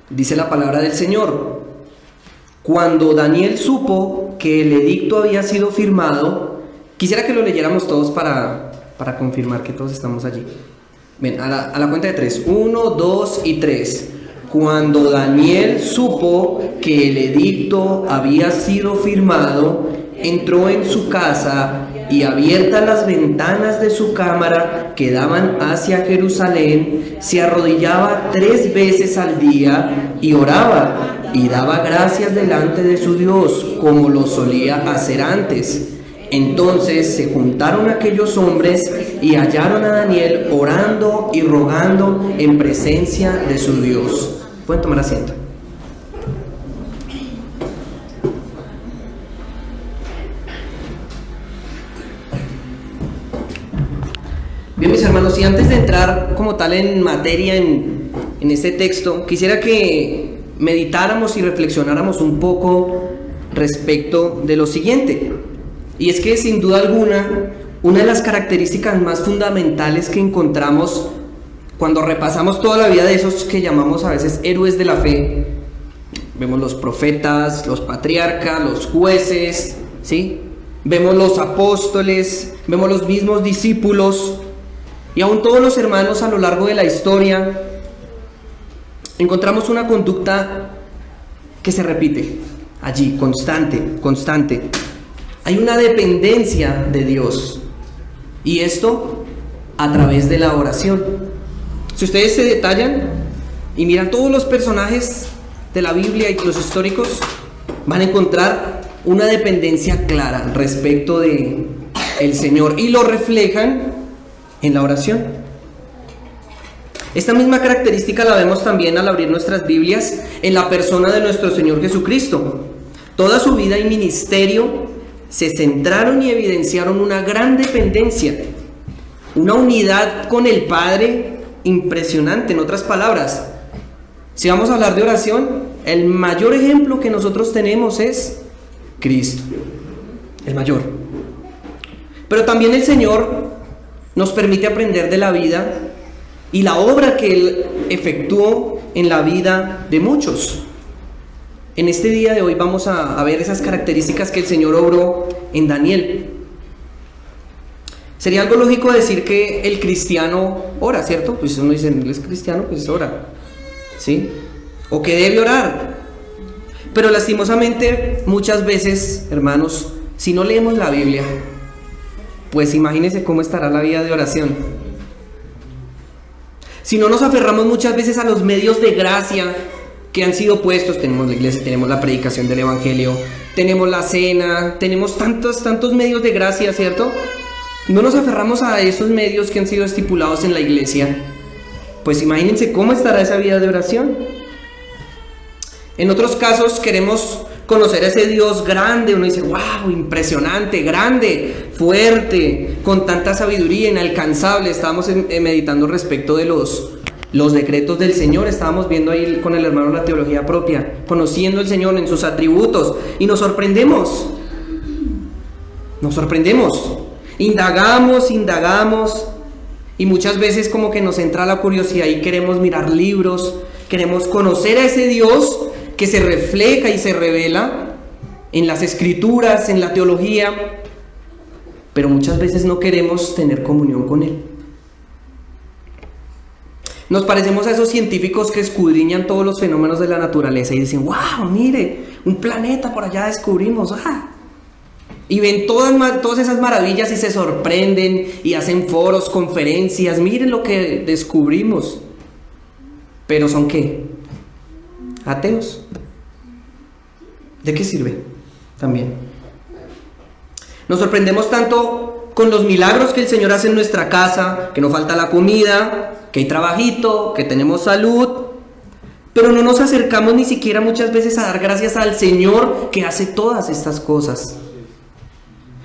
Dice la palabra del Señor: cuando Daniel supo que el edicto había sido firmado. Quisiera que lo leyéramos todos para confirmar que todos estamos allí. Ven, a la cuenta de 3. 1, 2 y 3. Cuando Daniel supo que el edicto había sido firmado, entró en su casa y, abiertas las ventanas de su cámara que daban hacia Jerusalén, se arrodillaba 3 veces al día y oraba y daba gracias delante de su Dios, como lo solía hacer antes. Entonces se juntaron aquellos hombres y hallaron a Daniel orando y rogando en presencia de su Dios. Pueden tomar asiento. Bien, mis hermanos, y antes de entrar como tal en materia en este texto, quisiera que meditáramos y reflexionáramos un poco respecto de lo siguiente. Y es que sin duda alguna, una de las características más fundamentales que encontramos cuando repasamos toda la vida de esos que llamamos a veces héroes de la fe, vemos los profetas, los patriarcas, los jueces, ¿sí? Vemos los apóstoles, vemos los mismos discípulos y aún todos los hermanos a lo largo de la historia, encontramos una conducta que se repite allí, constante. Hay una dependencia de Dios, y esto a través de la oración. Si ustedes se detallan y miran todos los personajes de la Biblia y los históricos, van a encontrar una dependencia clara respecto de el Señor, y lo reflejan en la oración. Esta misma característica la vemos también al abrir nuestras Biblias en la persona de nuestro Señor Jesucristo. Toda su vida y ministerio se centraron y evidenciaron una gran dependencia, una unidad con el Padre impresionante. En otras palabras, si vamos a hablar de oración, el mayor ejemplo que nosotros tenemos es Cristo, el mayor. Pero también el Señor nos permite aprender de la vida y la obra que Él efectuó en la vida de muchos. En este día de hoy vamos a ver esas características que el Señor obró en Daniel. Sería algo lógico decir que el cristiano ora, ¿cierto? Pues uno dice, ¿él es cristiano? Pues ora, ¿sí? O que debe orar. Pero lastimosamente muchas veces, hermanos, si no leemos la Biblia, pues imagínense cómo estará la vida de oración. Si no nos aferramos muchas veces a los medios de gracia que han sido puestos, tenemos la iglesia, tenemos la predicación del evangelio, tenemos la cena, tenemos tantos medios de gracia, ¿cierto? No nos aferramos a esos medios que han sido estipulados en la iglesia, pues imagínense cómo estará esa vida de oración. En otros casos queremos conocer a ese Dios grande, uno dice, wow, impresionante, grande, fuerte, con tanta sabiduría, inalcanzable. Estábamos meditando respecto de los decretos del Señor, estábamos viendo ahí con el hermano la teología propia, conociendo al Señor en sus atributos, y nos sorprendemos, indagamos, y muchas veces como que nos entra la curiosidad y queremos mirar libros, queremos conocer a ese Dios que se refleja y se revela en las escrituras, en la teología, pero muchas veces no queremos tener comunión con Él. Nos parecemos a esos científicos que escudriñan todos los fenómenos de la naturaleza y dicen, wow, mire, un planeta por allá descubrimos, y ven todas esas maravillas y se sorprenden y hacen foros, conferencias, miren lo que descubrimos. Pero ¿son qué? Ateos. ¿De qué sirve? También. Nos sorprendemos tanto con los milagros que el Señor hace en nuestra casa, que no falta la comida, que hay trabajito, que tenemos salud, pero no nos acercamos ni siquiera muchas veces a dar gracias al Señor que hace todas estas cosas.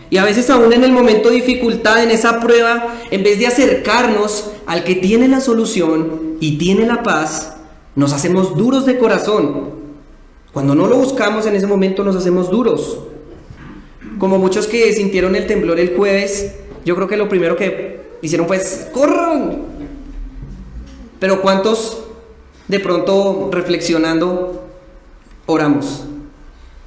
Y a veces aún en el momento de dificultad, en esa prueba, en vez de acercarnos al que tiene la solución y tiene la paz, nos hacemos duros de corazón. Cuando no lo buscamos en ese momento nos hacemos duros. Como muchos que sintieron el temblor el jueves, yo creo que lo primero que hicieron fue ¡corran! Pero ¿cuántos de pronto reflexionando, oramos.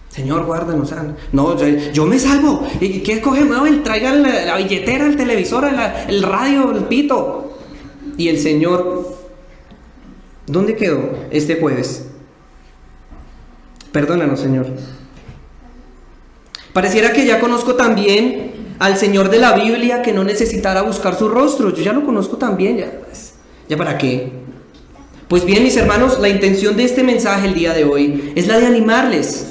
Señor, guárdanos. No, yo me salvo. ¿Y qué escoge? Traigan la billetera, el televisor, el radio, el pito. Y el Señor, ¿dónde quedó este jueves? Perdónanos, Señor. Pareciera que ya conozco también al Señor de la Biblia, que no necesitara buscar su rostro. Yo ya lo conozco también, ¿ya para qué? Pues bien, mis hermanos, la intención de este mensaje el día de hoy es la de animarles.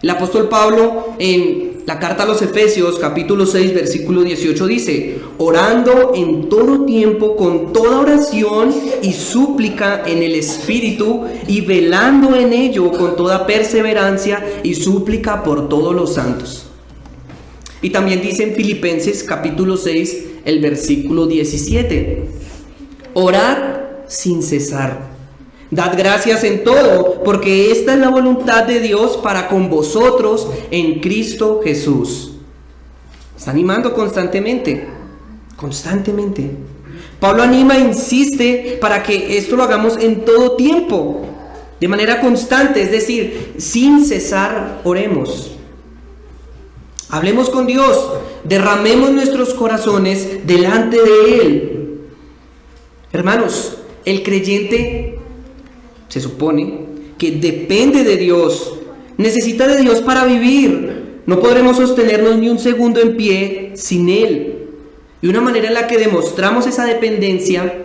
El apóstol Pablo en la carta a los Efesios, capítulo 6, versículo 18 dice: orando en todo tiempo con toda oración y súplica en el Espíritu, y velando en ello con toda perseverancia y súplica por todos los santos. Y también dice en Filipenses capítulo 6, el versículo 17: orad sin cesar. Dad gracias en todo, porque esta es la voluntad de Dios para con vosotros en Cristo Jesús. Está animando constantemente. Pablo anima e insiste para que esto lo hagamos en todo tiempo, de manera constante, es decir, sin cesar oremos. Hablemos con Dios, derramemos nuestros corazones delante de Él. Hermanos, el creyente se supone que depende de Dios, necesita de Dios para vivir. No podremos sostenernos ni un segundo en pie sin Él. Y una manera en la que demostramos esa dependencia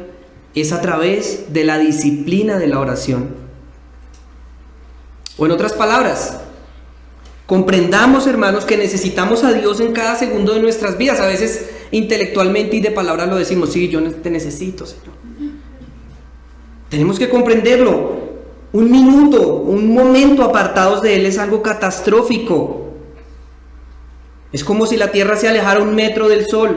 es a través de la disciplina de la oración. O en otras palabras, comprendamos, hermanos, que necesitamos a Dios en cada segundo de nuestras vidas. A veces intelectualmente y de palabra lo decimos: sí, yo te necesito, Señor. Tenemos que comprenderlo. Un minuto, un momento apartados de Él es algo catastrófico. Es como si la tierra se alejara 1 metro del sol.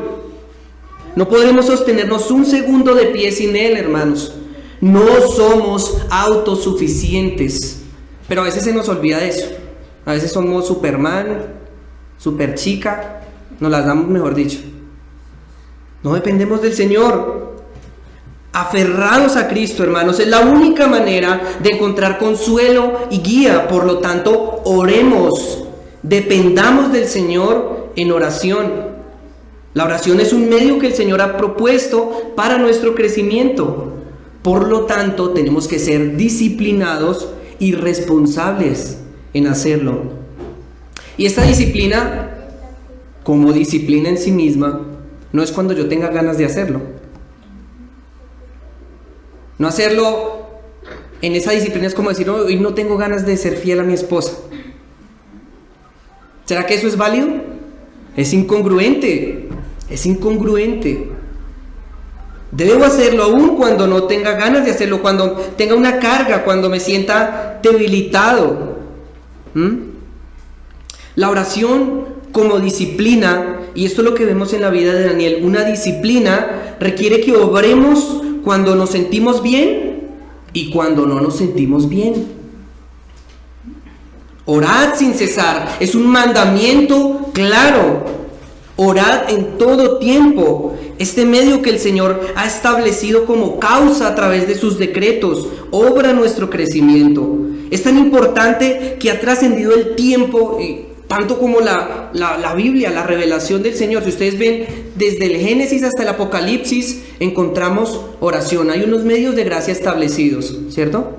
No podremos sostenernos un segundo de pie sin Él, hermanos. No somos autosuficientes. Pero a veces se nos olvida eso. A veces somos Superman, Superchica, nos las damos, mejor dicho. No dependemos del Señor. Aferrados a Cristo, hermanos, es la única manera de encontrar consuelo y guía. Por lo tanto, oremos, dependamos del Señor en oración. La oración es un medio que el Señor ha propuesto para nuestro crecimiento. Por lo tanto, tenemos que ser disciplinados y responsables en hacerlo. Y esta disciplina, como disciplina en sí misma, no es cuando yo tenga ganas de hacerlo. No hacerlo en esa disciplina es como decir: hoy no tengo ganas de ser fiel a mi esposa. ¿Será que eso es válido? Es incongruente. Debo hacerlo aún cuando no tenga ganas de hacerlo, cuando tenga una carga, cuando me sienta debilitado. La oración como disciplina, y esto es lo que vemos en la vida de Daniel, una disciplina requiere que obremos cuando nos sentimos bien y cuando no nos sentimos bien. Orad sin cesar, es un mandamiento claro. Orad en todo tiempo. Este medio que el Señor ha establecido como causa a través de sus decretos obra nuestro crecimiento. Es tan importante que ha trascendido el tiempo, tanto como la Biblia, la revelación del Señor. Si ustedes ven, desde el Génesis hasta el Apocalipsis encontramos oración. Hay unos medios de gracia establecidos, ¿cierto?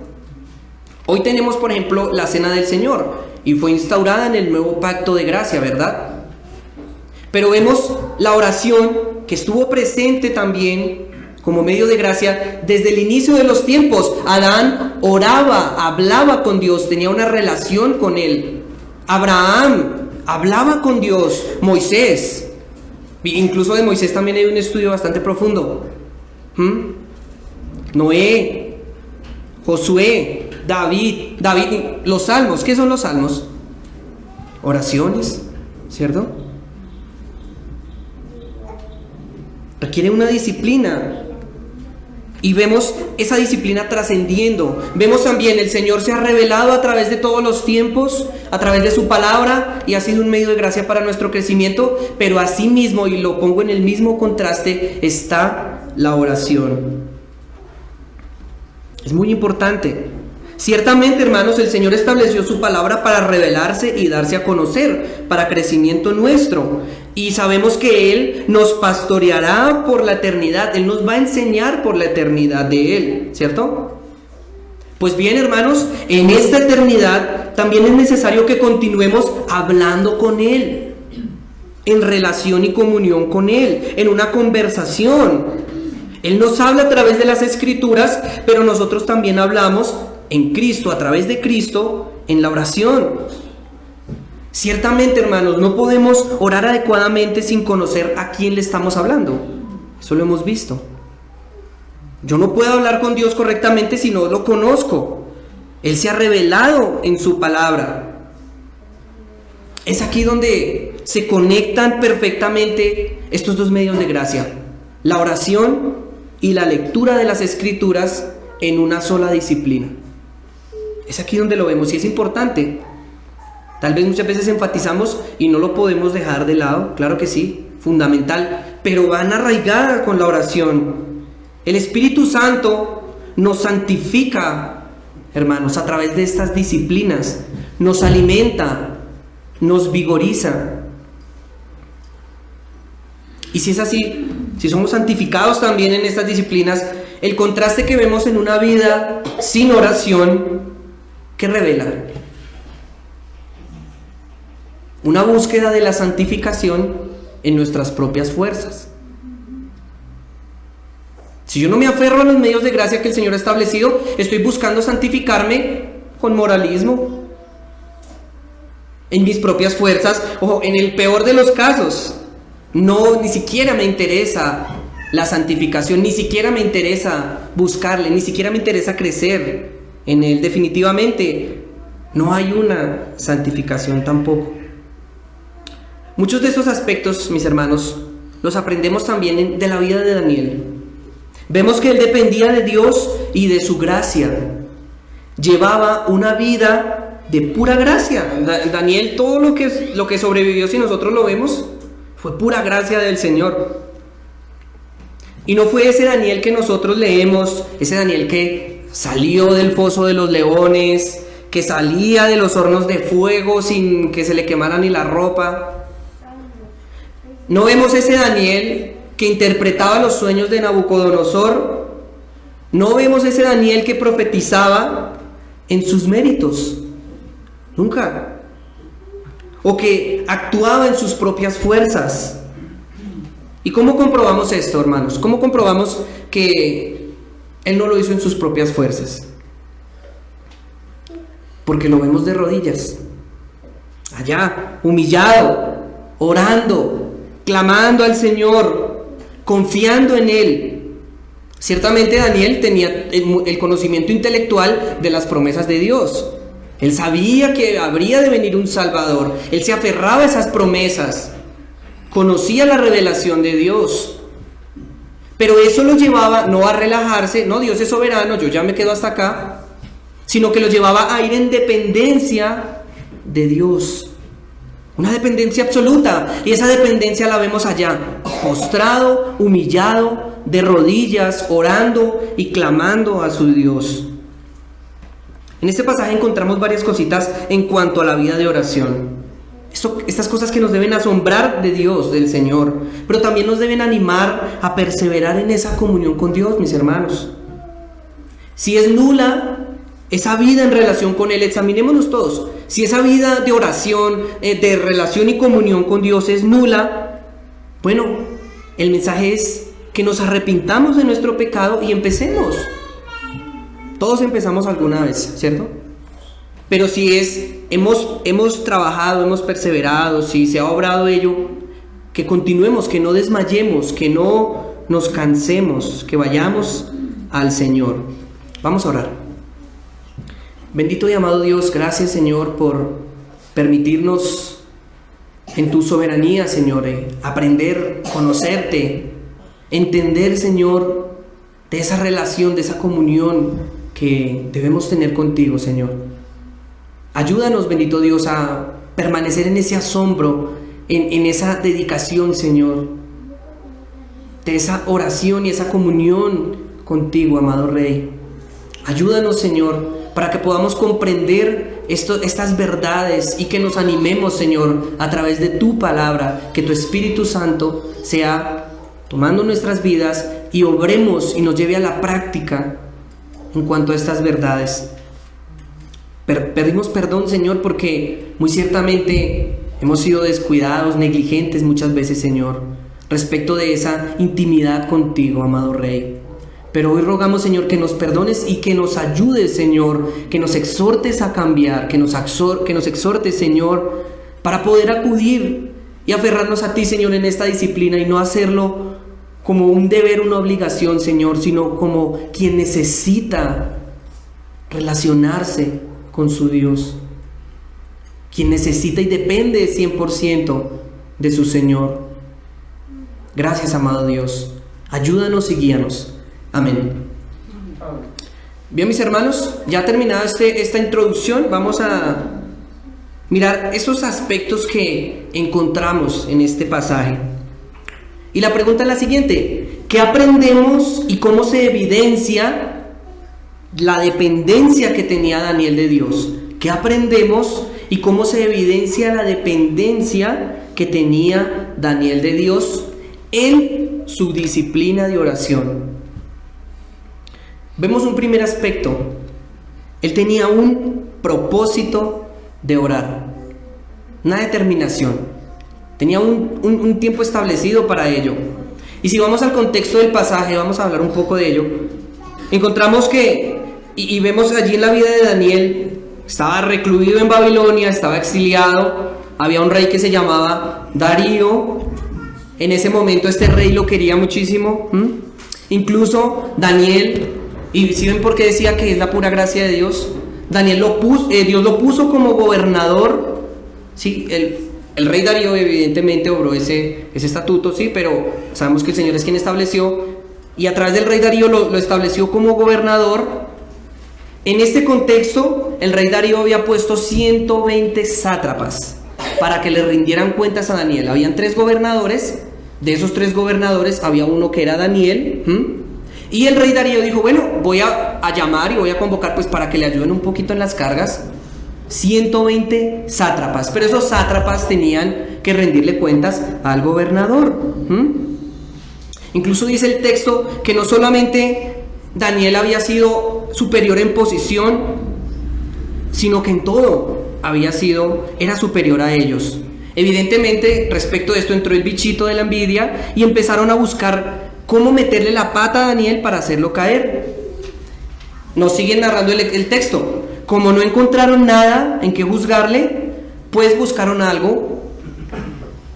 Hoy tenemos, por ejemplo, la Cena del Señor, y fue instaurada en el nuevo pacto de gracia, ¿verdad? Pero vemos la oración que estuvo presente también como medio de gracia desde el inicio de los tiempos. Adán oraba, hablaba con Dios, tenía una relación con Él. Abraham hablaba con Dios. Moisés, incluso de Moisés también hay un estudio bastante profundo. Noé, Josué, David, los salmos. ¿Qué son los salmos? Oraciones, ¿cierto? Requiere una disciplina. Y vemos esa disciplina trascendiendo. Vemos también el Señor se ha revelado a través de todos los tiempos, a través de su palabra, y ha sido un medio de gracia para nuestro crecimiento. Pero asimismo, y lo pongo en el mismo contraste, está la oración. Es muy importante. Ciertamente, hermanos, el Señor estableció su palabra para revelarse y darse a conocer, para crecimiento nuestro. Y sabemos que Él nos pastoreará por la eternidad. Él nos va a enseñar por la eternidad de Él, ¿cierto? Pues bien, hermanos, en esta eternidad también es necesario que continuemos hablando con Él, en relación y comunión con Él, en una conversación. Él nos habla a través de las Escrituras, pero nosotros también hablamos en Cristo, a través de Cristo, en la oración. Ciertamente, hermanos, no podemos orar adecuadamente sin conocer a quién le estamos hablando. Eso lo hemos visto. Yo no puedo hablar con Dios correctamente si no lo conozco. Él se ha revelado en su palabra. Es aquí donde se conectan perfectamente estos dos medios de gracia: la oración y la lectura de las Escrituras en una sola disciplina. Es aquí donde lo vemos y es importante. Tal vez muchas veces enfatizamos y no lo podemos dejar de lado, claro que sí, fundamental, pero van arraigadas con la oración. El Espíritu Santo nos santifica, hermanos, a través de estas disciplinas, nos alimenta, nos vigoriza. Y si es así, si somos santificados también en estas disciplinas, el contraste que vemos en una vida sin oración, ¿qué revela? Una búsqueda de la santificación en nuestras propias fuerzas. Si yo no me aferro a los medios de gracia que el Señor ha establecido, estoy buscando santificarme con moralismo, en mis propias fuerzas, o en el peor de los casos, ni siquiera me interesa la santificación, ni siquiera me interesa buscarle, ni siquiera me interesa crecer en Él. Definitivamente no hay una santificación tampoco. Muchos de estos aspectos, mis hermanos, los aprendemos también de la vida de Daniel. Vemos que él dependía de Dios y de su gracia. Llevaba una vida de pura gracia. Daniel, todo lo que sobrevivió, si nosotros lo vemos, fue pura gracia del Señor. Y no fue ese Daniel que nosotros leemos, ese Daniel que salió del foso de los leones, que salía de los hornos de fuego sin que se le quemara ni la ropa. No vemos ese Daniel que interpretaba los sueños de Nabucodonosor. No vemos ese Daniel que profetizaba en sus méritos. Nunca. O que actuaba en sus propias fuerzas. ¿Y cómo comprobamos esto, hermanos? ¿Cómo comprobamos que él no lo hizo en sus propias fuerzas? Porque lo vemos de rodillas, allá, humillado, orando, clamando al Señor, confiando en Él. Ciertamente Daniel tenía el conocimiento intelectual de las promesas de Dios. Él sabía que habría de venir un Salvador. Él se aferraba a esas promesas. Conocía la revelación de Dios. Pero eso lo llevaba no a relajarse, no, Dios es soberano, yo ya me quedo hasta acá, sino que lo llevaba a ir en dependencia de Dios. Una dependencia absoluta. Y esa dependencia la vemos allá, postrado, humillado, de rodillas, orando y clamando a su Dios. En este pasaje encontramos varias cositas en cuanto a la vida de oración. Estas cosas que nos deben asombrar de Dios, del Señor, pero también nos deben animar a perseverar en esa comunión con Dios, mis hermanos. Si es nula esa vida en relación con Él, examinémonos todos. Si esa vida de oración, de relación y comunión con Dios es nula, bueno, el mensaje es que nos arrepintamos de nuestro pecado y empecemos. Todos empezamos alguna vez, ¿cierto? Pero si hemos trabajado, hemos perseverado, si se ha obrado ello, que continuemos, que no desmayemos, que no nos cansemos, que vayamos al Señor. Vamos a orar. Bendito y amado Dios, gracias, Señor, por permitirnos en tu soberanía, Señor, aprender, conocerte, entender, Señor, de esa relación, de esa comunión que debemos tener contigo, Señor. Ayúdanos, bendito Dios, a permanecer en ese asombro, en esa dedicación, Señor, de esa oración y esa comunión contigo, amado Rey. Ayúdanos, Señor, para que podamos comprender estas verdades y que nos animemos, Señor, a través de tu palabra, que tu Espíritu Santo sea tomando nuestras vidas y obremos y nos lleve a la práctica en cuanto a estas verdades. Pedimos perdón, Señor, porque muy ciertamente hemos sido descuidados, negligentes muchas veces, Señor, respecto de esa intimidad contigo, amado Rey. Pero hoy rogamos, Señor, que nos perdones y que nos ayudes, Señor, que nos exhortes a cambiar, que nos exhortes, Señor, para poder acudir y aferrarnos a ti, Señor, en esta disciplina y no hacerlo como un deber, una obligación, Señor, sino como quien necesita relacionarse con su Dios, quien necesita y depende 100% de su Señor. Gracias, amado Dios. Ayúdanos y guíanos. Amén. Bien, mis hermanos, ya terminada esta introducción, vamos a mirar esos aspectos que encontramos en este pasaje. Y la pregunta es la siguiente: ¿qué aprendemos y cómo se evidencia la dependencia que tenía Daniel de Dios? ¿Qué aprendemos y cómo se evidencia la dependencia que tenía Daniel de Dios en su disciplina de oración? Vemos un primer aspecto. Él tenía un propósito de orar, una determinación. Tenía un tiempo establecido para ello. Y si vamos al contexto del pasaje, vamos a hablar un poco de ello. Encontramos que, y vemos allí en la vida de Daniel, estaba recluido en Babilonia, estaba exiliado. Había un rey que se llamaba Darío. En ese momento este rey lo quería muchísimo. Incluso Daniel, y si ven por qué decía que es la pura gracia de Dios, Dios lo puso como gobernador. Sí, el rey Darío evidentemente obró ese estatuto, sí, pero sabemos que el Señor es quien estableció, y a través del rey Darío lo estableció como gobernador. En este contexto, el rey Darío había puesto 120 sátrapas para que le rindieran cuentas a Daniel. Habían 3 gobernadores. De esos 3 gobernadores había uno que era Daniel. Y el rey Darío dijo: bueno, voy a llamar y voy a convocar pues para que le ayuden un poquito en las cargas 120 sátrapas. Pero esos sátrapas tenían que rendirle cuentas al gobernador. Incluso dice el texto que no solamente Daniel había sido superior en posición, sino que en todo era superior a ellos. Evidentemente, respecto de esto entró el bichito de la envidia y empezaron a buscar cómo meterle la pata a Daniel para hacerlo caer. Nos siguen narrando el texto. Como no encontraron nada en que juzgarle, pues buscaron algo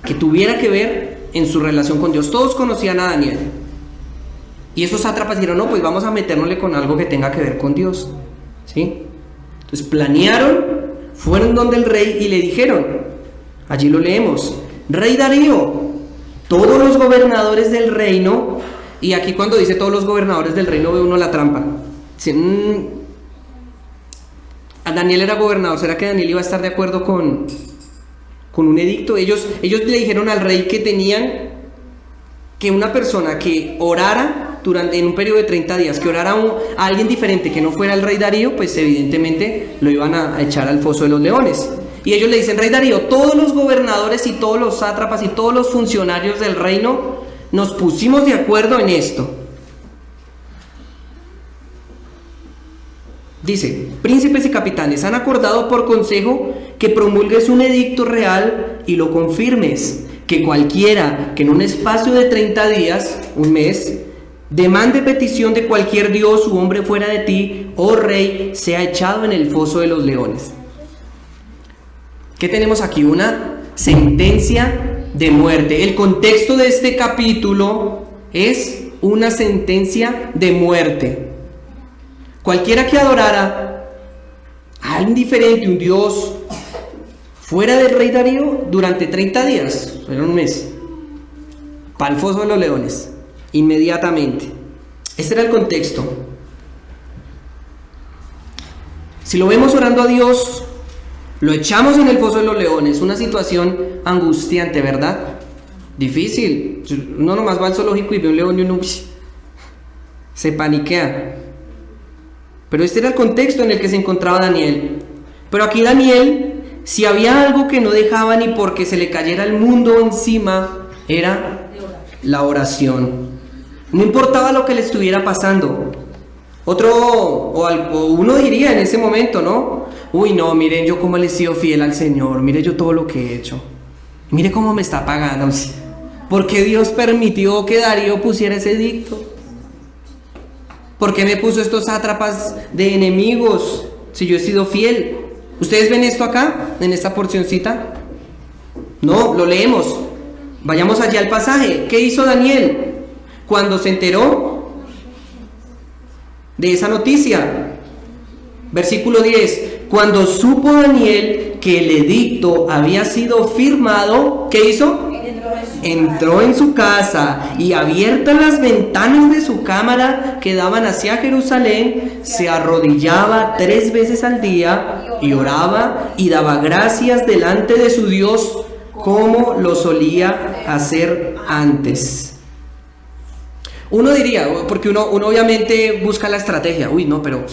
que tuviera que ver en su relación con Dios. Todos conocían a Daniel. Y esos sátrapas dijeron: no, pues vamos a metérnosle con algo que tenga que ver con Dios. ¿Sí? Entonces planearon, fueron donde el rey y le dijeron, allí lo leemos: Rey Darío, todos los gobernadores del reino. Y aquí cuando dice todos los gobernadores del reino ve uno la trampa. Dice, a Daniel era gobernador, ¿será que Daniel iba a estar de acuerdo con un edicto? Ellos le dijeron al rey que tenían que una persona que orara en un periodo de 30 días, que orara a alguien diferente que no fuera el rey Darío, pues evidentemente lo iban a echar al foso de los leones. Y ellos le dicen: Rey Darío, todos los gobernadores y todos los sátrapas y todos los funcionarios del reino nos pusimos de acuerdo en esto. Dice: príncipes y capitanes han acordado por consejo que promulgues un edicto real y lo confirmes, que cualquiera que en un espacio de 30 días, un mes, demande petición de cualquier dios u hombre fuera de ti, oh rey, sea echado en el foso de los leones. ¿Qué tenemos aquí? Una sentencia de muerte. El contexto de este capítulo es una sentencia de muerte. Cualquiera que adorara a alguien diferente, un dios fuera del rey Darío, durante 30 días, era un mes, para el foso de los leones, inmediatamente. Este era el contexto. Si lo vemos orando a Dios, lo echamos en el foso de los leones. Una situación angustiante, ¿verdad? Difícil. Uno nomás va al zoológico y ve un león y uno se paniquea. Pero este era el contexto en el que se encontraba Daniel. Pero aquí Daniel, si había algo que no dejaba ni porque se le cayera el mundo encima, era la oración. No importaba lo que le estuviera pasando. O uno diría en ese momento, ¿no? Uy, no, miren yo cómo le he sido fiel al Señor, mire yo todo lo que he hecho. Mire cómo me está pagando. ¿Por qué Dios permitió que Darío pusiera ese edicto? ¿Por qué me puso estos sátrapas de enemigos si yo he sido fiel? ¿Ustedes ven esto acá, en esta porcioncita? No, lo leemos. Vayamos allá al pasaje. ¿Qué hizo Daniel cuando se enteró de esa noticia? Versículo 10. Cuando supo Daniel que el edicto había sido firmado, ¿qué hizo? Entró en su casa y abiertas las ventanas de su cámara que daban hacia Jerusalén, se arrodillaba 3 veces al día y oraba y daba gracias delante de su Dios como lo solía hacer antes. Uno diría, porque uno obviamente busca la estrategia. Uy, no, pero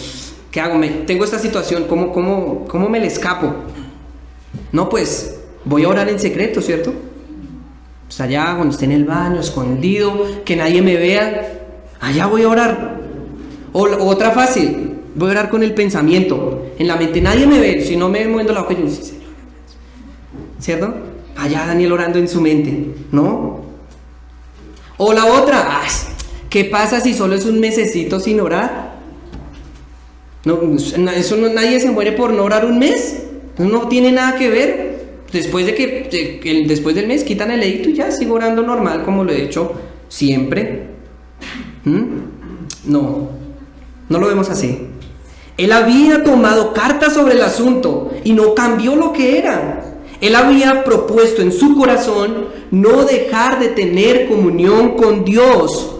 ¿qué hago? Tengo esta situación, ¿cómo me le escapo? No, pues voy a orar en secreto, ¿cierto? Pues allá cuando esté en el baño, escondido, que nadie me vea, allá voy a orar. O otra fácil, voy a orar con el pensamiento. En la mente nadie me ve, si no me muendo la boca, yo sí, Señor. ¿Cierto? Allá Daniel orando en su mente, ¿no? O la otra, ¿qué pasa si solo es un mesecito sin orar? No, eso no, nadie se muere por no orar un mes. No tiene nada que ver. Después después del mes quitan el edicto y ya sigo orando normal como lo he hecho siempre. No lo vemos así. Él había tomado cartas sobre el asunto y no cambió lo que era. Él había propuesto en su corazón no dejar de tener comunión con Dios.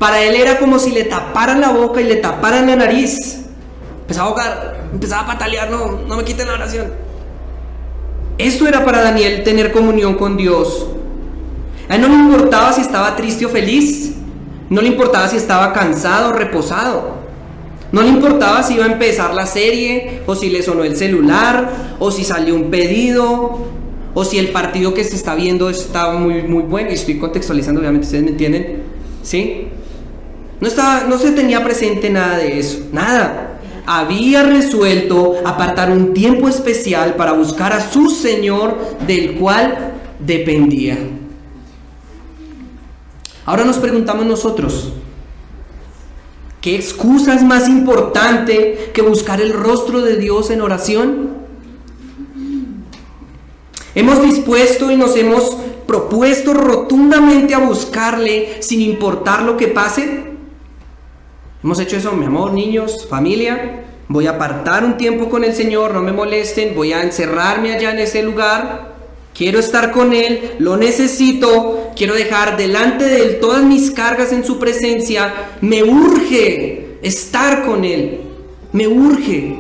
Para él era como si le taparan la boca y le taparan la nariz. Empezaba a ahogar, empezaba a patalear, no me quiten la oración. Esto era para Daniel, tener comunión con Dios. A él no le importaba si estaba triste o feliz. No le importaba si estaba cansado o reposado. No le importaba si iba a empezar la serie, o si le sonó el celular, o si salió un pedido, o si el partido que se está viendo está muy, muy bueno. Y estoy contextualizando, obviamente, ¿ustedes me entienden? ¿Sí? No se tenía presente nada de eso, nada. Había resuelto apartar un tiempo especial para buscar a su Señor, del cual dependía. Ahora nos preguntamos nosotros, ¿qué excusa es más importante que buscar el rostro de Dios en oración? ¿Hemos dispuesto y nos hemos propuesto rotundamente a buscarle sin importar lo que pase? Hemos hecho eso, mi amor, niños, familia. Voy a apartar un tiempo con el Señor, no me molesten. Voy a encerrarme allá en ese lugar. Quiero estar con Él, lo necesito. Quiero dejar delante de Él todas mis cargas en su presencia. Me urge estar con Él. Me urge.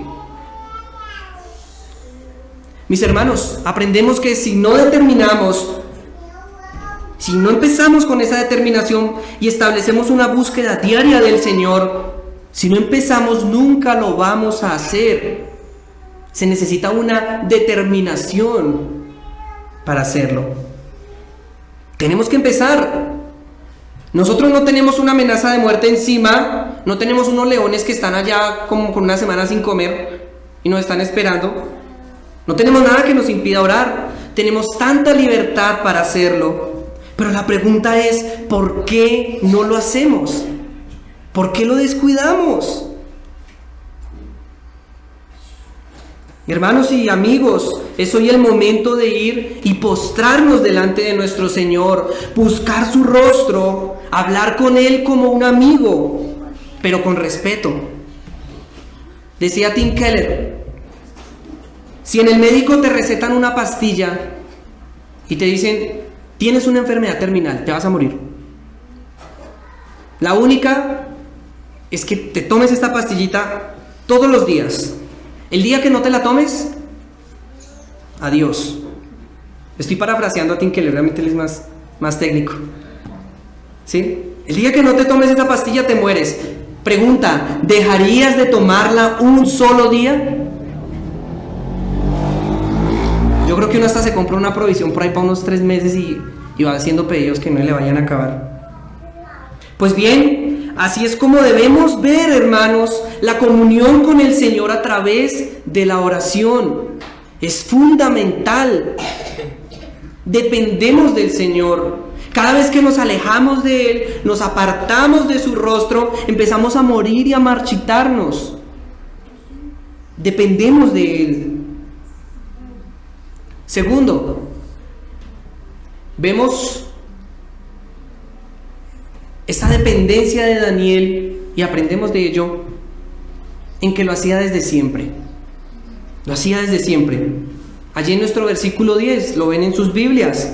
Mis hermanos, aprendemos que si no determinamos, si no empezamos con esa determinación y establecemos una búsqueda diaria del Señor, si no empezamos, nunca lo vamos a hacer. Se necesita una determinación para hacerlo. Tenemos que empezar. Nosotros no tenemos una amenaza de muerte encima, no tenemos unos leones que están allá como con una semana sin comer y nos están esperando. No tenemos nada que nos impida orar. Tenemos tanta libertad para hacerlo. Pero la pregunta es, ¿por qué no lo hacemos? ¿Por qué lo descuidamos? Hermanos y amigos, es hoy el momento de ir y postrarnos delante de nuestro Señor, buscar su rostro, hablar con Él como un amigo, pero con respeto. Decía Tim Keller, si en el médico te recetan una pastilla y te dicen, tienes una enfermedad terminal, te vas a morir. La única es que te tomes esta pastillita todos los días. El día que no te la tomes, adiós. Estoy parafraseando a Tim Keller, realmente él es más técnico. ¿Sí? El día que no te tomes esa pastilla te mueres. Pregunta, ¿dejarías de tomarla un solo día? Yo creo que uno hasta se compra una provisión por ahí para unos 3 meses y va haciendo pedidos que no le vayan a acabar. Pues bien, así es como debemos ver, hermanos, la comunión con el Señor a través de la oración. Es fundamental. Dependemos del Señor. Cada vez que nos alejamos de Él, nos apartamos de su rostro, empezamos a morir y a marchitarnos. Dependemos de Él. Segundo, vemos esa dependencia de Daniel y aprendemos de ello en que lo hacía desde siempre. Lo hacía desde siempre. Allí en nuestro versículo 10, lo ven en sus Biblias.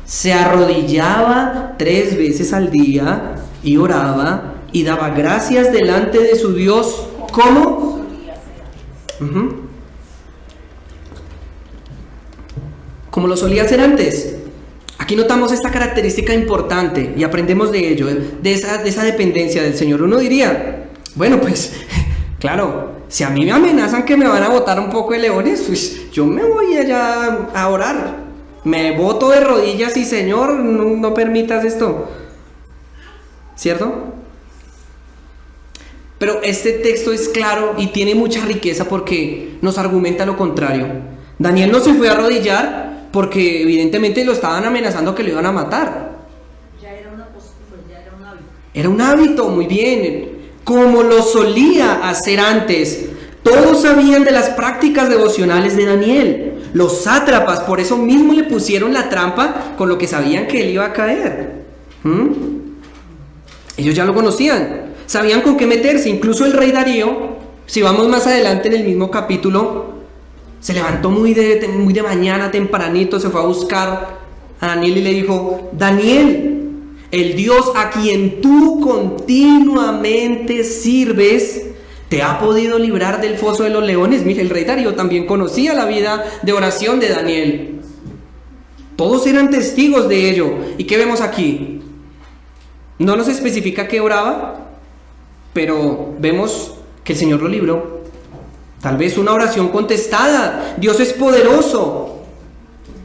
Se arrodillaba 3 veces al día y oraba y daba gracias delante de su Dios. ¿Cómo? Como lo solía hacer antes. Aquí notamos esta característica importante y aprendemos de ello, de esa dependencia del Señor. Uno diría, bueno, pues, claro, si a mí me amenazan que me van a botar un poco de leones, pues yo me voy allá a orar. Me boto de rodillas y Señor, no permitas esto. ¿Cierto? Pero este texto es claro y tiene mucha riqueza porque nos argumenta lo contrario. Daniel no se fue a arrodillar porque evidentemente lo estaban amenazando que lo iban a matar. Ya era una costumbre, ya era un hábito. Era un hábito, muy bien, como lo solía hacer antes. Todos sabían de las prácticas devocionales de Daniel. Los sátrapas por eso mismo le pusieron la trampa con lo que sabían que él iba a caer. Ellos ya lo conocían, sabían con qué meterse. Incluso el rey Darío, si vamos más adelante en el mismo capítulo, se levantó muy de mañana, tempranito, se fue a buscar a Daniel y le dijo: Daniel, el Dios a quien tú continuamente sirves, ¿te ha podido librar del foso de los leones? Mira, el rey Darío también conocía la vida de oración de Daniel. Todos eran testigos de ello. ¿Y qué vemos aquí? No nos especifica qué oraba, pero vemos que el Señor lo libró. Tal vez una oración contestada. Dios es poderoso.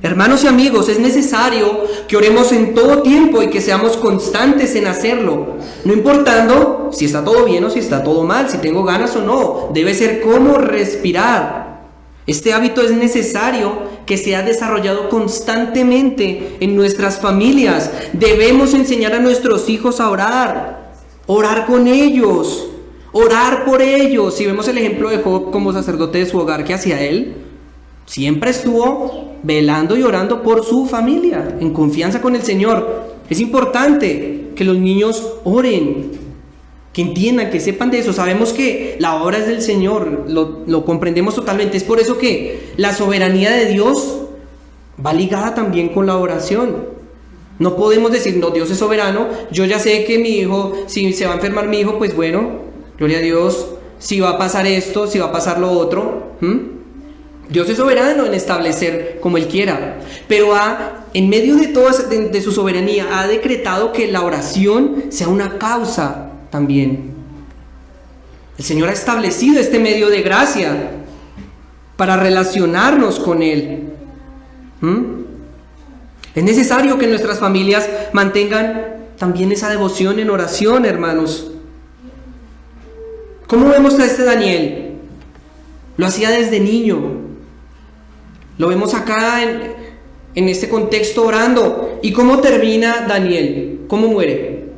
Hermanos y amigos, es necesario que oremos en todo tiempo y que seamos constantes en hacerlo, no importando si está todo bien o si está todo mal, si tengo ganas o no. Debe ser como respirar. Este hábito es necesario que sea desarrollado constantemente en nuestras familias. Debemos enseñar a nuestros hijos a orar con ellos, orar por ellos. Si vemos el ejemplo de Job como sacerdote de su hogar, ¿qué hacía él? Siempre estuvo velando y orando por su familia, en confianza con el Señor. Es importante que los niños oren, que entiendan, que sepan de eso. Sabemos que la obra es del Señor, lo comprendemos totalmente. Es por eso que la soberanía de Dios va ligada también con la oración. No podemos decir, no, Dios es soberano, yo ya sé que mi hijo, si se va a enfermar mi hijo, pues bueno, gloria a Dios, si va a pasar esto, si va a pasar lo otro. Dios es soberano en establecer como Él quiera, pero en medio de toda de su soberanía ha decretado que la oración sea una causa también. El Señor ha establecido este medio de gracia para relacionarnos con Él. Es necesario que nuestras familias mantengan también esa devoción en oración, hermanos. ¿Cómo vemos a este Daniel? Lo hacía desde niño. Lo vemos acá en este contexto orando. ¿Y cómo termina Daniel? ¿Cómo muere?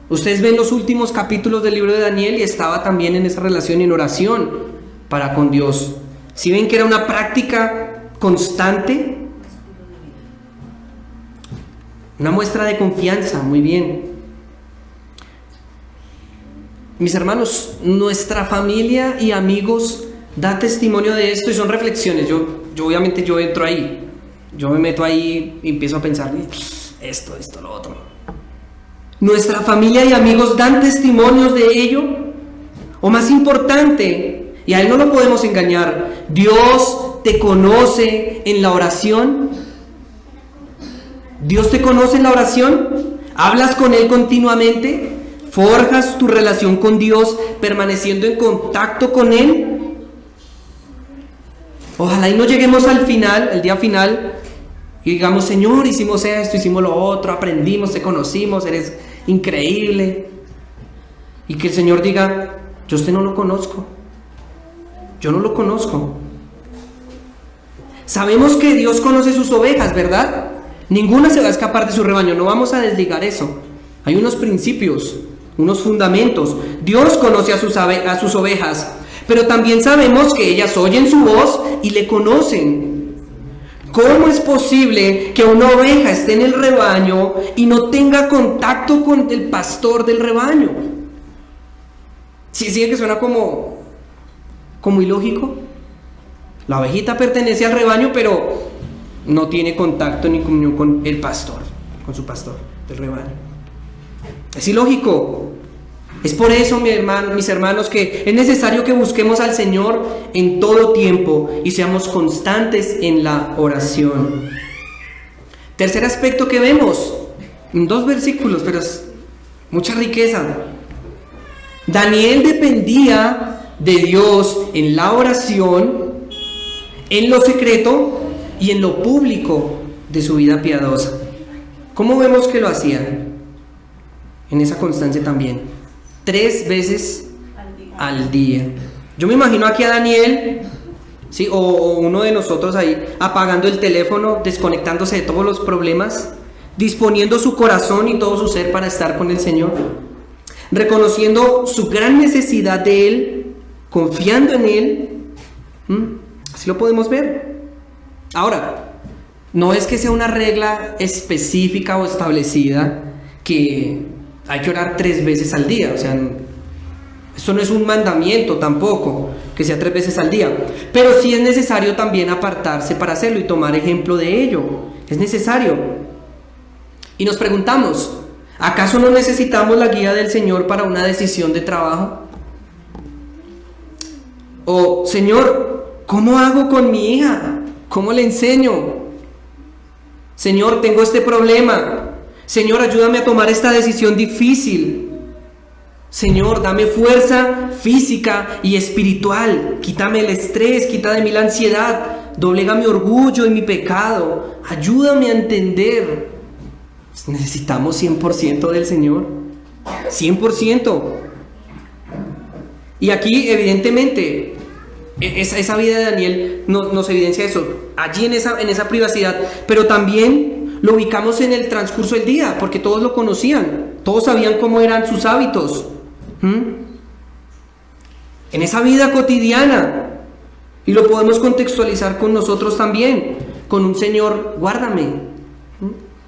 Ustedes ven los últimos capítulos del libro de Daniel y estaba también en esa relación en oración para con Dios. ¿Sí ven que era una práctica constante? Una muestra de confianza, muy bien. Mis hermanos, nuestra familia y amigos da testimonio de esto y son reflexiones. Yo obviamente yo entro ahí, yo me meto ahí y empiezo a pensar esto, lo otro. Nuestra familia y amigos dan testimonios de ello. O más importante, y a Él no lo podemos engañar, Dios te conoce en la oración. Dios te conoce en la oración. ¿Hablas con Él continuamente? ¿Forjas tu relación con Dios permaneciendo en contacto con Él? Ojalá y no lleguemos al final, el día final, y digamos, Señor, hicimos esto, hicimos lo otro, aprendimos, te conocimos, eres increíble. Y que el Señor diga, yo a usted no lo conozco. Yo no lo conozco. Sabemos que Dios conoce sus ovejas, ¿verdad? Ninguna se va a escapar de su rebaño. No vamos a desligar eso. Hay unos principios, unos fundamentos. Dios conoce a sus ovejas, pero también sabemos que ellas oyen su voz y le conocen. ¿Cómo es posible que una oveja esté en el rebaño y no tenga contacto con el pastor del rebaño? Sí, que suena como ilógico. La ovejita pertenece al rebaño, pero no tiene contacto ni comunión con el pastor, con su pastor del rebaño. Es ilógico. Es por eso, mis hermanos, que es necesario que busquemos al Señor en todo tiempo y seamos constantes en la oración. Tercer aspecto que vemos, en 2 versículos, pero es mucha riqueza. Daniel dependía de Dios en la oración, en lo secreto y en lo público de su vida piadosa. ¿Cómo vemos que lo hacía? En esa constancia también. 3 veces al día. Yo me imagino aquí a Daniel, ¿sí? O uno de nosotros ahí apagando el teléfono, desconectándose de todos los problemas, disponiendo su corazón y todo su ser para estar con el Señor, reconociendo su gran necesidad de Él, confiando en Él. Así lo podemos ver. Ahora, no es que sea una regla específica o establecida que hay que orar 3 veces al día. O sea, esto no es un mandamiento tampoco, que sea 3 veces al día. Pero sí es necesario también apartarse para hacerlo y tomar ejemplo de ello. Es necesario. Y nos preguntamos, ¿acaso no necesitamos la guía del Señor para una decisión de trabajo? O, Señor, ¿cómo hago con mi hija? ¿Cómo le enseño? Señor, tengo este problema. Señor, ayúdame a tomar esta decisión difícil. Señor, dame fuerza física y espiritual. Quítame el estrés, quita de mí la ansiedad. Doblega mi orgullo y mi pecado. Ayúdame a entender. Necesitamos 100% del Señor. 100%. Y aquí, evidentemente, esa vida de Daniel nos evidencia eso. Allí en esa privacidad. Pero también lo ubicamos en el transcurso del día, porque todos lo conocían, todos sabían cómo eran sus hábitos. En esa vida cotidiana, y lo podemos contextualizar con nosotros también, con un Señor, guárdame.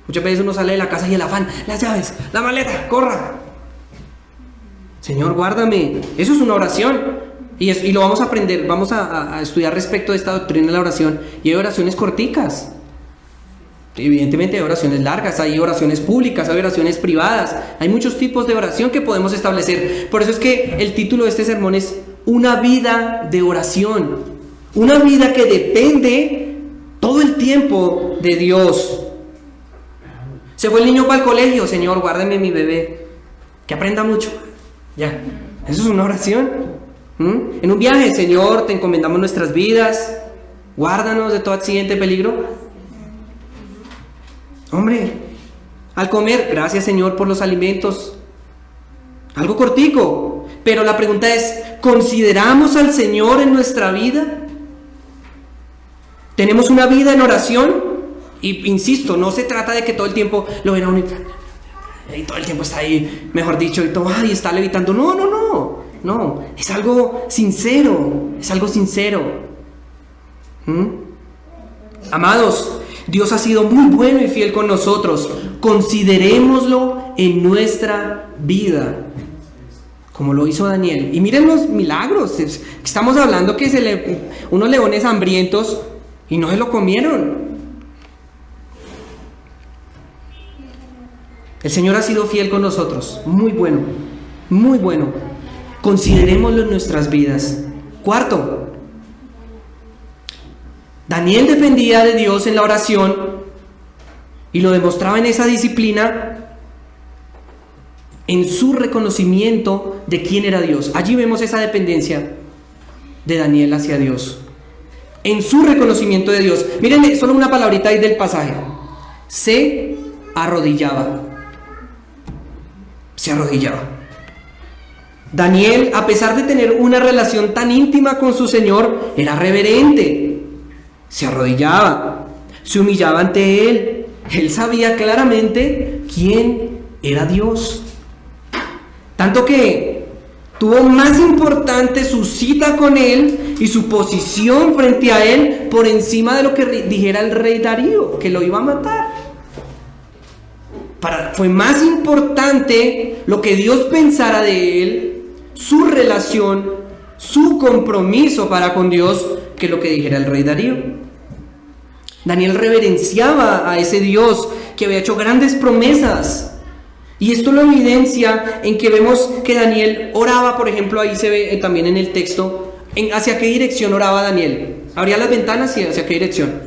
Muchas veces uno sale de la casa y el afán, las llaves, la maleta, corra. Señor, guárdame. Eso es una oración, y lo vamos a aprender, vamos a estudiar respecto de esta doctrina de la oración, y hay oraciones corticas. Evidentemente hay oraciones largas, hay oraciones públicas, hay oraciones privadas, hay muchos tipos de oración que podemos establecer. Por eso es que el título de este sermón es Una vida de oración, una vida que depende todo el tiempo de Dios. Se fue el niño para el colegio, Señor, guárdame mi bebé, que aprenda mucho. Ya, eso es una oración. En un viaje, Señor, te encomendamos nuestras vidas, guárdanos de todo accidente, peligro. Hombre, al comer, gracias Señor por los alimentos. Algo cortico, pero la pregunta es, ¿consideramos al Señor en nuestra vida? ¿Tenemos una vida en oración? Y insisto, no se trata de que todo el tiempo lo ven a uno y todo el tiempo está ahí, mejor dicho, y todo, ay, está levitando. No, es algo sincero, Amados, Dios ha sido muy bueno y fiel con nosotros. Considerémoslo en nuestra vida, como lo hizo Daniel. Y miren los milagros. Estamos hablando que unos leones hambrientos y no se lo comieron. El Señor ha sido fiel con nosotros. Muy bueno, muy bueno. Considerémoslo en nuestras vidas. Cuarto, Daniel dependía de Dios en la oración y lo demostraba en esa disciplina en su reconocimiento de quién era Dios. Allí vemos esa dependencia de Daniel hacia Dios. En su reconocimiento de Dios. Miren, solo una palabrita ahí del pasaje. Se arrodillaba. Se arrodillaba. Daniel, a pesar de tener una relación tan íntima con su Señor, era reverente. Se arrodillaba. Se humillaba ante Él. Él sabía claramente quién era Dios. Tanto que tuvo más importante su cita con Él y su posición frente a Él por encima de lo que dijera el rey Darío, que lo iba a matar. Fue más importante lo que Dios pensara de Él, su relación, su compromiso para con Dios, que lo que dijera el rey Darío. Daniel reverenciaba a ese Dios que había hecho grandes promesas. Y esto lo evidencia en que vemos que Daniel oraba, por ejemplo, ahí se ve también en el texto, ¿hacia qué dirección oraba Daniel? Abría las ventanas y ¿hacia qué dirección?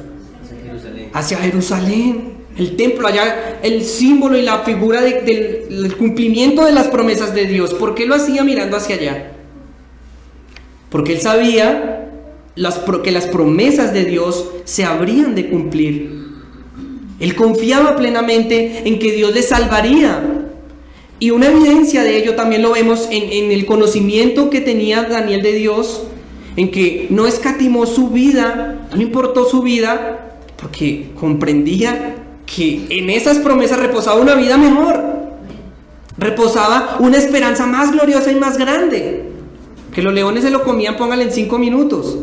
Hacia Jerusalén, el templo, allá el símbolo y la figura del cumplimiento de las promesas de Dios. ¿Por qué lo hacía mirando hacia allá? Porque él sabía que las promesas de Dios se habrían de cumplir. Él confiaba plenamente en que Dios le salvaría. Y una evidencia de ello también lo vemos en el conocimiento que tenía Daniel de Dios, en que no escatimó su vida, no le importó su vida, porque comprendía que en esas promesas reposaba una vida mejor, reposaba una esperanza más gloriosa y más grande, que los leones se lo comían, póngale en 5 minutos,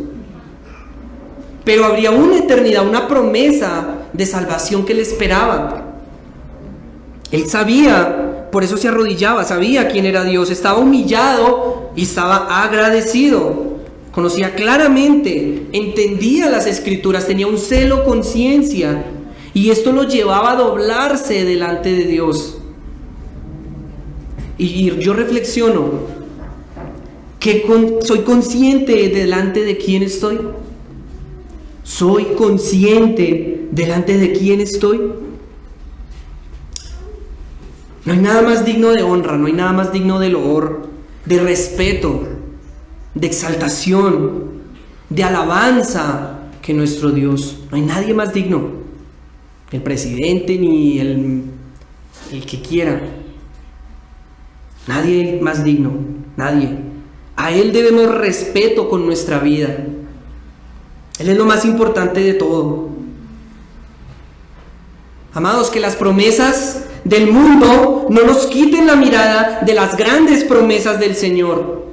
pero habría una eternidad, una promesa de salvación que le esperaba. Él sabía, por eso se arrodillaba, sabía quién era Dios, estaba humillado y estaba agradecido. Conocía claramente, entendía las escrituras, tenía un celo, conciencia, y esto lo llevaba a doblarse delante de Dios. Y yo reflexiono, ¿soy consciente delante de quién estoy? ¿Soy consciente delante de quién estoy? No hay nada más digno de honra, no hay nada más digno de loor, de respeto, de exaltación, de alabanza que nuestro Dios. No hay nadie más digno, el presidente ni el que quiera. Nadie más digno, nadie. A Él debemos respeto con nuestra vida. Él es lo más importante de todo. Amados, que las promesas del mundo no nos quiten la mirada de las grandes promesas del Señor.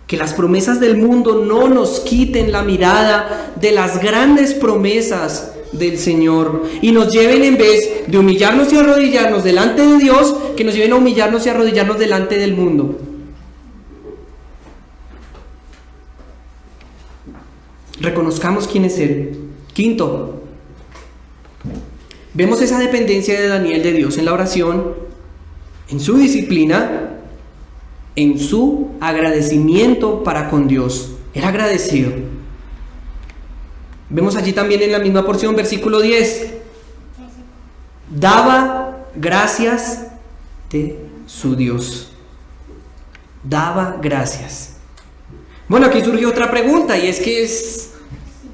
Que las promesas del mundo no nos quiten la mirada de las grandes promesas del Señor y nos lleven, en vez de humillarnos y arrodillarnos delante de Dios, que nos lleven a humillarnos y arrodillarnos delante del mundo. Reconozcamos quién es Él. Quinto, vemos esa dependencia de Daniel de Dios en la oración, en su disciplina, en su agradecimiento para con Dios. Era agradecido. Vemos allí también en la misma porción, versículo 10. Daba gracias de su Dios. Daba gracias. Bueno, aquí surgió otra pregunta, y es que es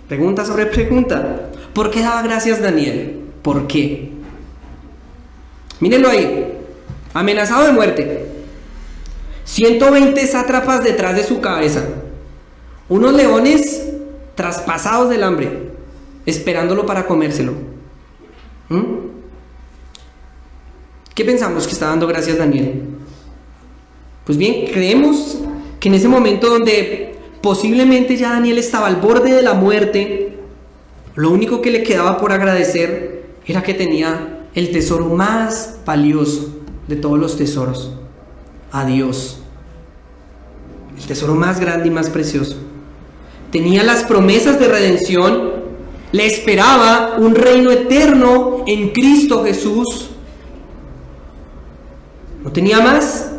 pregunta sobre pregunta. ¿Por qué daba gracias Daniel? ¿Por qué? Mírenlo ahí. Amenazado de muerte. 120 sátrapas detrás de su cabeza. Unos leones traspasados del hambre, esperándolo para comérselo. ¿Qué pensamos que está dando gracias Daniel? Pues bien, creemos que en ese momento donde posiblemente ya Daniel estaba al borde de la muerte, lo único que le quedaba por agradecer era que tenía el tesoro más valioso de todos los tesoros, a Dios. El tesoro más grande y más precioso. Tenía las promesas de redención, le esperaba un reino eterno en Cristo Jesús. No tenía más.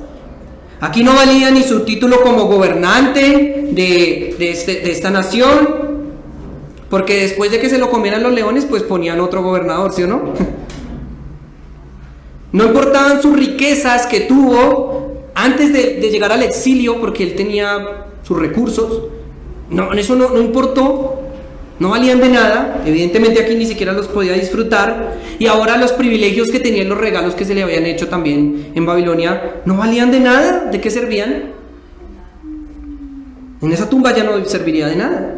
Aquí no valía ni su título como gobernante de esta nación, porque después de que se lo comieran los leones, pues ponían otro gobernador, ¿sí o no? No importaban sus riquezas que tuvo antes de llegar al exilio, porque él tenía sus recursos. No, eso no importó. No valían de nada. Evidentemente aquí ni siquiera los podía disfrutar. Y ahora los privilegios que tenían, los regalos que se le habían hecho también en Babilonia, no valían de nada. ¿De qué servían? En esa tumba ya no serviría de nada.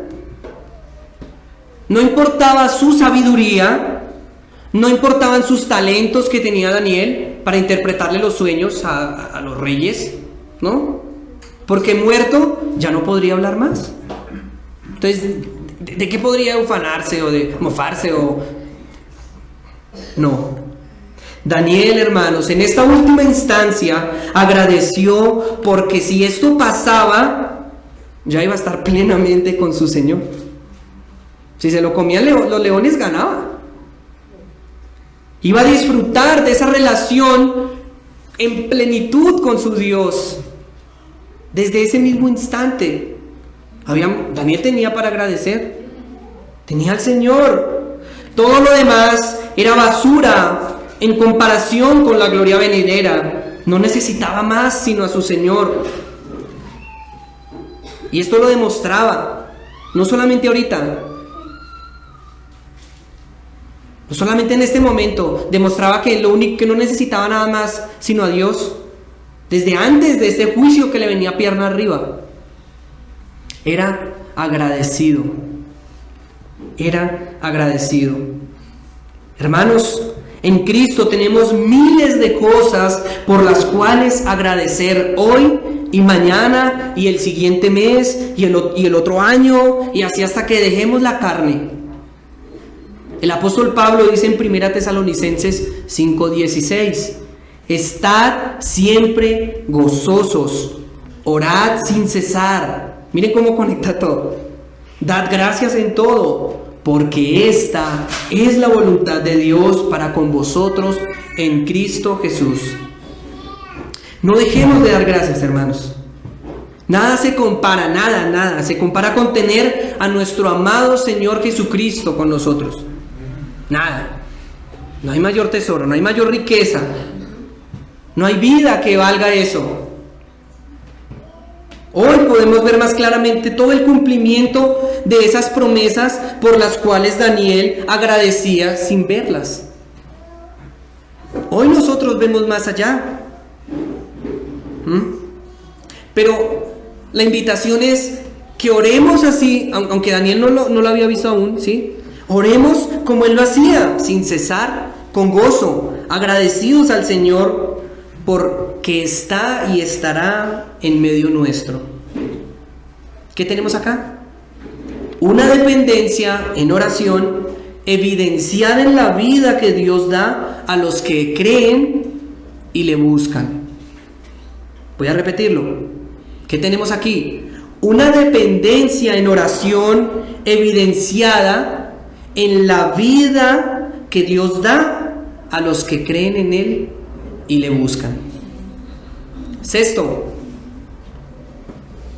No importaba su sabiduría, no importaban sus talentos que tenía Daniel para interpretarle los sueños a los reyes, ¿no? Porque muerto ya no podría hablar más. Entonces, ¿de qué podría ufanarse o de mofarse o...? No. Daniel, hermanos, en esta última instancia agradeció, porque si esto pasaba, ya iba a estar plenamente con su Señor. Si se lo comían los leones, ganaba. Iba a disfrutar de esa relación en plenitud con su Dios. Desde ese mismo instante, Daniel tenía para agradecer. Tenía al Señor. Todo lo demás era basura en comparación con la gloria venidera. No necesitaba más sino a su Señor. Y esto lo demostraba, no solamente ahorita, no solamente en este momento, demostraba que lo único que no necesitaba nada más sino a Dios. Desde antes de ese juicio que le venía pierna arriba, era agradecido. Era agradecido. Hermanos, en Cristo tenemos miles de cosas por las cuales agradecer hoy y mañana y el siguiente mes y el otro año, y así hasta que dejemos la carne. El apóstol Pablo dice en 1 Tesalonicenses 5:16: estad siempre gozosos, orad sin cesar. Miren cómo conecta todo. Dad gracias en todo, porque esta es la voluntad de Dios para con vosotros en Cristo Jesús. No dejemos de dar gracias, hermanos. Nada se compara, nada se compara con tener a nuestro amado Señor Jesucristo con nosotros. Nada. No hay mayor tesoro, no hay mayor riqueza, no hay vida que valga eso. Hoy podemos ver más claramente todo el cumplimiento de esas promesas por las cuales Daniel agradecía sin verlas. Hoy nosotros vemos más allá. Pero la invitación es que oremos así, aunque Daniel no lo había visto aún, ¿sí? Oremos como él lo hacía, sin cesar, con gozo, agradecidos al Señor porque está y estará en medio nuestro. ¿Qué tenemos acá? Una dependencia en oración evidenciada en la vida que Dios da a los que creen y le buscan. Voy a repetirlo. ¿Qué tenemos aquí? Una dependencia en oración evidenciada en la vida que Dios da a los que creen en Él y le buscan. Sexto,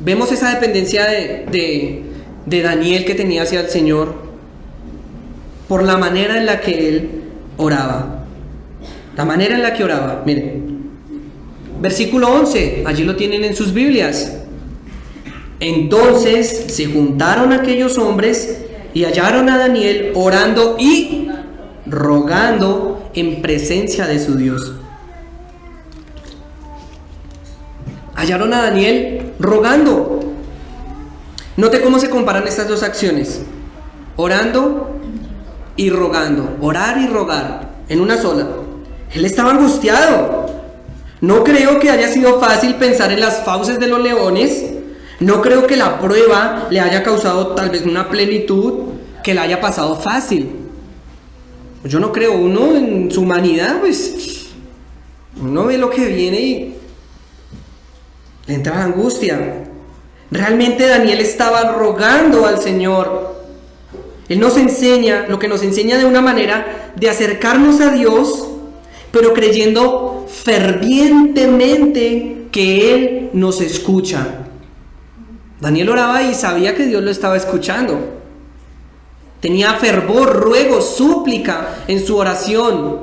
vemos esa dependencia de Daniel que tenía hacia el Señor por la manera en la que él oraba. La manera en la que oraba, miren. Versículo 11, allí lo tienen en sus Biblias. Entonces se juntaron aquellos hombres y hallaron a Daniel orando y rogando en presencia de su Dios. Hallaron a Daniel rogando. Note cómo se comparan estas dos acciones: orando y rogando. Orar y rogar en una sola. Él estaba angustiado. No creo que haya sido fácil pensar en las fauces de los leones. No creo que la prueba le haya causado tal vez una plenitud que la haya pasado fácil. Yo no creo. Uno en su humanidad, pues, uno ve lo que viene y le entra la angustia. Realmente Daniel estaba rogando al Señor. Él nos enseña, lo que nos enseña de una manera de acercarnos a Dios, pero creyendo fervientemente que Él nos escucha. Daniel oraba y sabía que Dios lo estaba escuchando. Tenía fervor, ruego, súplica en su oración.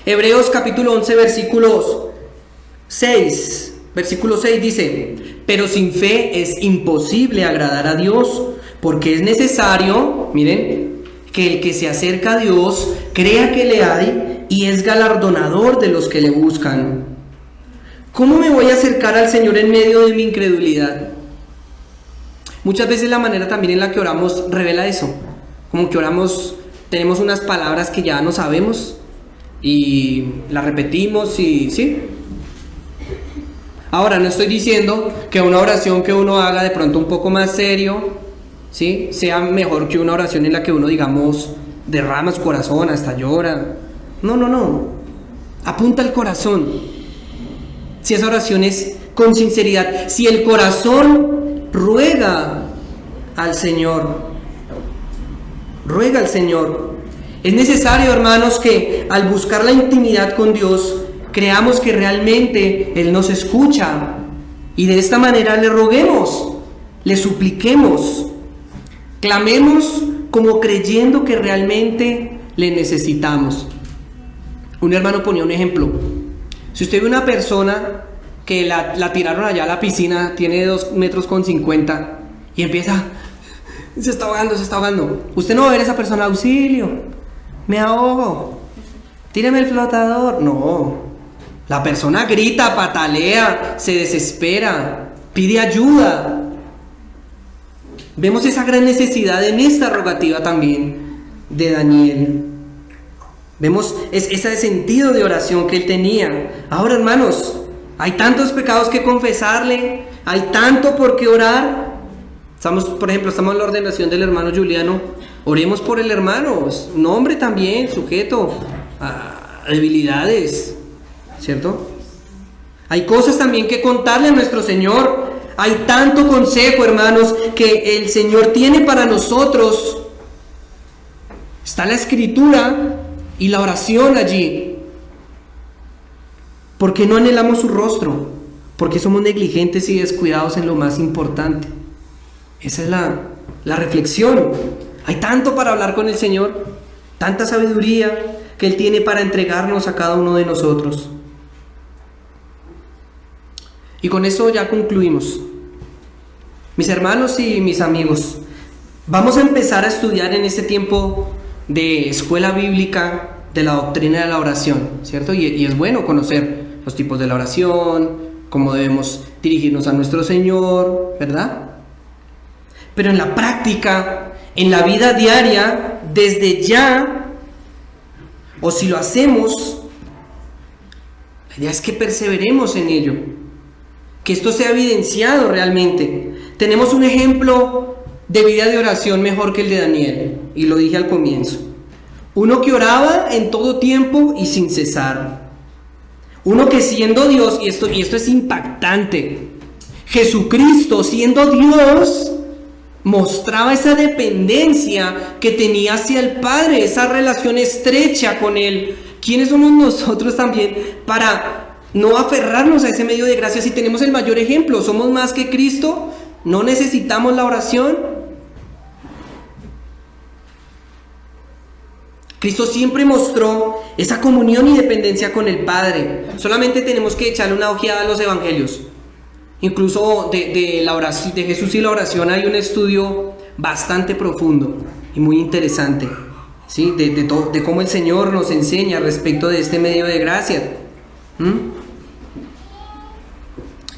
Hebreos capítulo 11, versículo 6 dice: pero sin fe es imposible agradar a Dios, porque es necesario, miren, que el que se acerca a Dios crea que le hay y es galardonador de los que le buscan. ¿Cómo me voy a acercar al Señor en medio de mi incredulidad? Muchas veces la manera también en la que oramos revela eso. Como que oramos, tenemos unas palabras que ya no sabemos y las repetimos y ¿sí? Ahora, no estoy diciendo que una oración que uno haga de pronto un poco más serio, ¿sí?, sea mejor que una oración en la que uno, digamos, derrama su corazón, hasta llora. No. Apunta al corazón. Si esa oración es con sinceridad, si el corazón ruega al Señor, es necesario, hermanos, que al buscar la intimidad con Dios, creamos que realmente Él nos escucha y de esta manera le roguemos, le supliquemos, clamemos como creyendo que realmente le necesitamos. Un hermano ponía un ejemplo: si usted ve una persona que la tiraron allá a la piscina, tiene 2,50 metros y empieza, se está ahogando, usted no va a ver a esa persona: auxilio, me ahogo, tíreme el flotador. No, la persona grita, patalea, se desespera, pide ayuda. Vemos esa gran necesidad en esta rogativa también de Daniel. Vemos ese sentido de oración que él tenía. Ahora, hermanos, hay tantos pecados que confesarle, hay tanto por qué orar. Por ejemplo, estamos en la ordenación del hermano Juliano. Oremos por el hermano, es un hombre también, sujeto a debilidades, ¿cierto? Hay cosas también que contarle a nuestro Señor. Hay tanto consejo, hermanos, que el Señor tiene para nosotros. Está la Escritura y la oración allí. ¿Por qué no anhelamos su rostro? Porque somos negligentes y descuidados en lo más importante. Esa es la reflexión. Hay tanto para hablar con el Señor, tanta sabiduría que Él tiene para entregarnos a cada uno de nosotros. Y con eso ya concluimos. Mis hermanos y mis amigos, vamos a empezar a estudiar en este tiempo de escuela bíblica de la doctrina de la oración, ¿cierto? Y es bueno conocer los tipos de la oración, cómo debemos dirigirnos a nuestro Señor, ¿verdad? Pero en la práctica, en la vida diaria, desde ya, o si lo hacemos, la idea es que perseveremos en ello, que esto sea evidenciado realmente. Tenemos un ejemplo de vida de oración mejor que el de Daniel, y lo dije al comienzo. Uno que oraba en todo tiempo y sin cesar. Uno que siendo Dios, y esto es impactante, Jesucristo siendo Dios, mostraba esa dependencia que tenía hacia el Padre, esa relación estrecha con Él. ¿Quiénes somos nosotros también para no aferrarnos a ese medio de gracia si tenemos el mayor ejemplo? ¿Somos más que Cristo? ¿No necesitamos la oración? Cristo siempre mostró esa comunión y dependencia con el Padre. Solamente tenemos que echarle una ojeada a los evangelios. Incluso de la oración, de Jesús y la oración, hay un estudio bastante profundo y muy interesante, ¿sí? de cómo el Señor nos enseña respecto de este medio de gracia.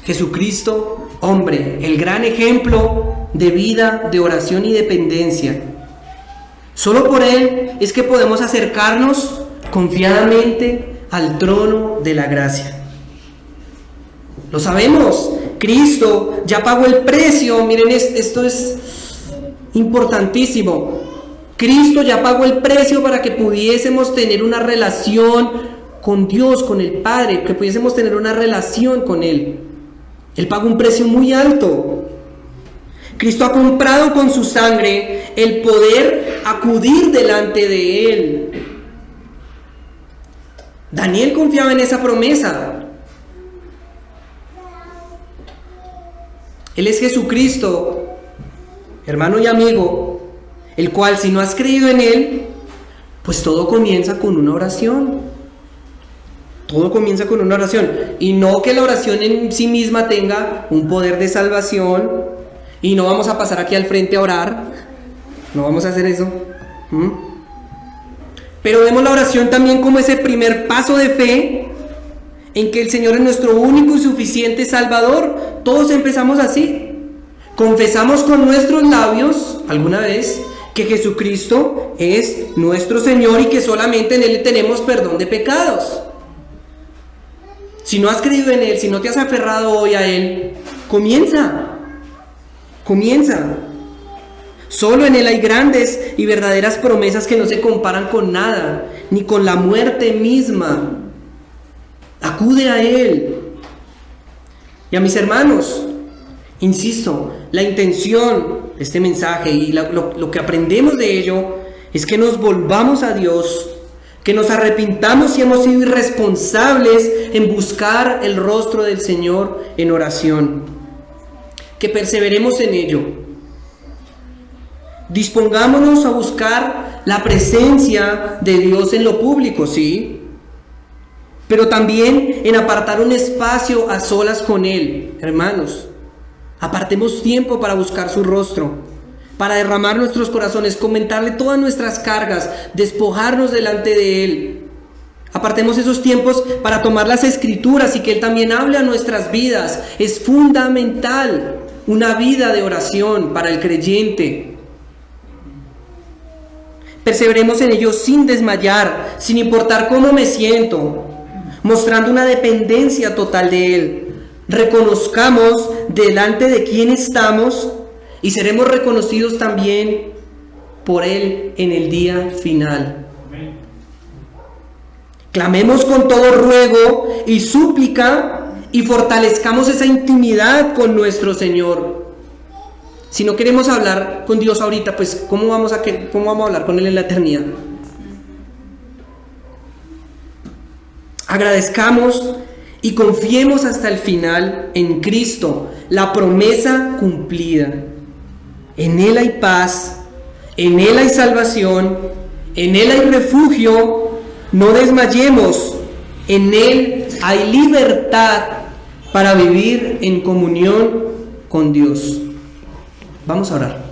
Jesucristo, hombre, el gran ejemplo de vida, de oración y dependencia. Solo por Él es que podemos acercarnos confiadamente al trono de la gracia. Lo sabemos, Cristo ya pagó el precio. Miren, esto es importantísimo. Cristo ya pagó el precio para que pudiésemos tener una relación con Dios, con el Padre, que pudiésemos tener una relación con Él. Él pagó un precio muy alto. Cristo ha comprado con su sangre el poder acudir delante de Él. Daniel confiaba en esa promesa. Él es Jesucristo, hermano y amigo, el cual, si no has creído en Él, pues todo comienza con una oración. Todo comienza con una oración. Y no que la oración en sí misma tenga un poder de salvación. Y no vamos a pasar aquí al frente a orar. No vamos a hacer eso. Pero vemos la oración también como ese primer paso de fe en que el Señor es nuestro único y suficiente Salvador. Todos empezamos así. Confesamos con nuestros labios alguna vez que Jesucristo es nuestro Señor y que solamente en Él tenemos perdón de pecados. Si no has creído en Él, si no te has aferrado hoy a Él, comienza. Solo en Él hay grandes y verdaderas promesas que no se comparan con nada, ni con la muerte misma. Acude a Él. Y a mis hermanos, insisto, la intención de este mensaje y lo que aprendemos de ello es que nos volvamos a Dios, que nos arrepintamos si hemos sido irresponsables en buscar el rostro del Señor en oración, que perseveremos en ello. Dispongámonos a buscar la presencia de Dios en lo público, sí, pero también en apartar un espacio a solas con Él. Hermanos, apartemos tiempo para buscar su rostro, para derramar nuestros corazones, comentarle todas nuestras cargas, despojarnos delante de Él. Apartemos esos tiempos para tomar las Escrituras y que Él también hable a nuestras vidas. Es fundamental una vida de oración para el creyente. Perseveremos en ello sin desmayar, sin importar cómo me siento, mostrando una dependencia total de Él. Reconozcamos delante de quién estamos y seremos reconocidos también por Él en el día final. Clamemos con todo ruego y súplica y fortalezcamos esa intimidad con nuestro Señor. Si no queremos hablar con Dios ahorita, pues ¿cómo vamos a hablar con Él en la eternidad? Agradezcamos y confiemos hasta el final en Cristo, la promesa cumplida. En Él hay paz, en Él hay salvación, en Él hay refugio. No desmayemos, en Él hay libertad para vivir en comunión con Dios. Vamos a orar.